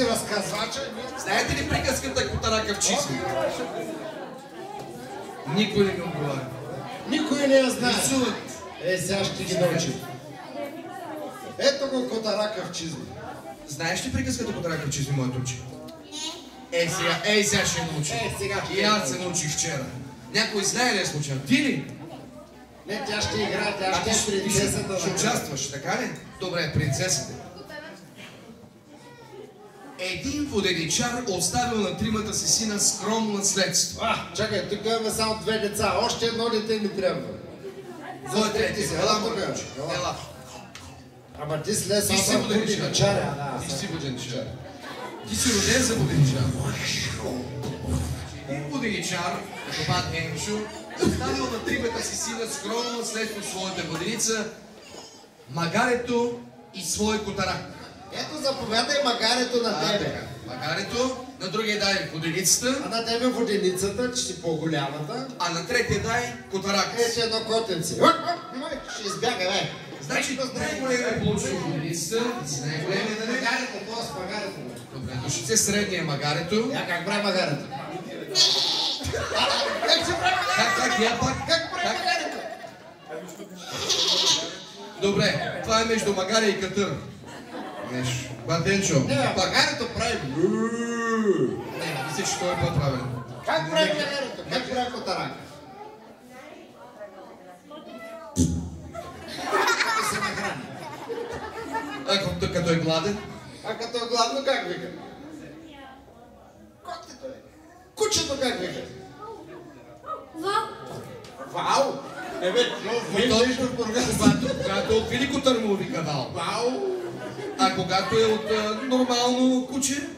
си разказвача. Знаете ли приказката Котарака в чизми? Никой не ми отговаря. Никой не я знае. Рисуват. Сега ще ги научим. Ето го Котарака в чизми. Знаеш ли приказката Котарака в чизми, моето учи? Сега ще научи. И аз се научих вчера. Някой знае ли е случайно? Ти ли? Не, тя ще играе, тя ще е принцесата. Ще участваш, така ли? Добре, принцесата. Един воденичар оставил на тримата си сина скромно наследство. Чакай, тук имаме само две деца. Още едно дете ми трябва. Кой е трети? Ела тук. Ела. Ама ти след Ти си воденичар. Ти си воденичар. Ти си роден за воденичар. Един воденичар, като бат Емшо, оставил на тримата си сина скромно наследство своята воденица, магарето и своя котарак. Ето заповядай магарето на тебе. Магарето, на другия дай воденицата. А на тебе воденицата, че си по-голямата. А на третия дай котарак. Ето едно котенце. Ще избяга, бе. Значи, най-големия е получил воденицата. Най-големия да не. Магарето, това с магарето. Добре, душите средния магарето. Как прави магарето? Как се прави магарето? Как я пак? Как прави магарето? Добре, това е между магаря и катър. Нещо. Батенчо. Не, магарето прави. Не, мисля, че това е по-правилно. Как прави магарето? Как прави котарак? Като се нахрани. А като е гладен? А като е гладно, как вика? Котето е. Кучето как вика? Вау! Вау! Когато от велико търмо вика вау. Вау! А когато е от нормално куче?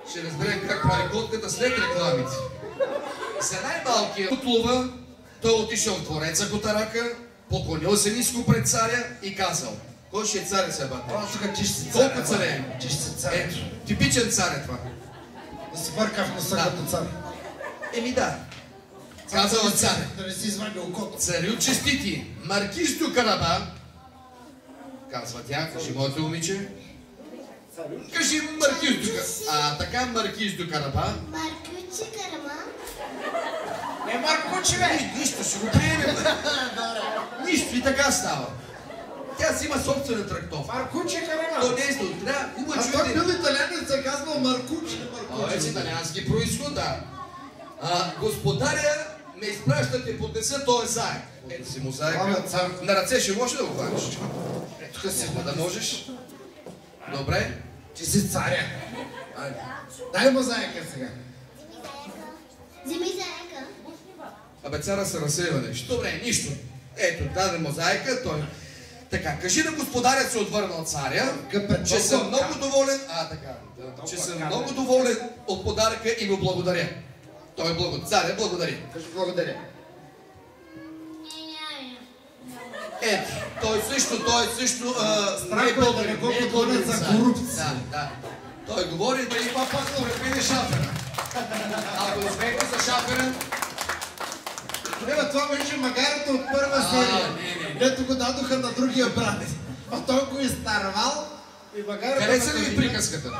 Ще разберем как прави котката след рекламите. За най-малкия отлува, той отишъл в двореца Котарака, поклонил се ниско пред царя и казал: кой ще е царя сега, бате? Тук ти ще си царя. Колко царе? Ти ще си царя. Ето, типичен цар е това. Да си бърка в носа като цар. Еми да. Казал царя: да не си извади окото. царю честити, маркизто Караба, казва тя, кажи моето момиче. Кажи маркизто Караба. Така маркизто Караба. Маркючи Карама? Не Маркучи, бе! Нищо, ще го приемем. Нищо и така става. Тя си има собствена трактовка. Маркучи Карама! То не е зло. Трябва хубаво А той бил италянец, се казвал Маркучи. Това е с италиански происход, да. Господаря ме изпраща те поднеса, той е заек. Ето си му заека. На ръце ще можеш да го хванеш. Ето тук си, да можеш. Добре. Ти си царя. Айде. Дай му заека сега. Вземи заека. Абе, цара се разсейва нещо. Добре, нищо. Ето, даде му заека, той... Така, кажи на господарят се отвърнал царя, че съм много доволен... че съм много доволен от подаръка и му благодаря. Той благодаря. Царя благодари. Кажи благодаря. Ето, той също Страх е да не го подгонят за корупция. Да. Той говори да има пак да препине шафера. Ако не смейте за шафера... Ева, това беше магарето от първа серия. Дето го дадоха на другия брат. А той го изтарвал и магарето... Хареса ли ви приказката?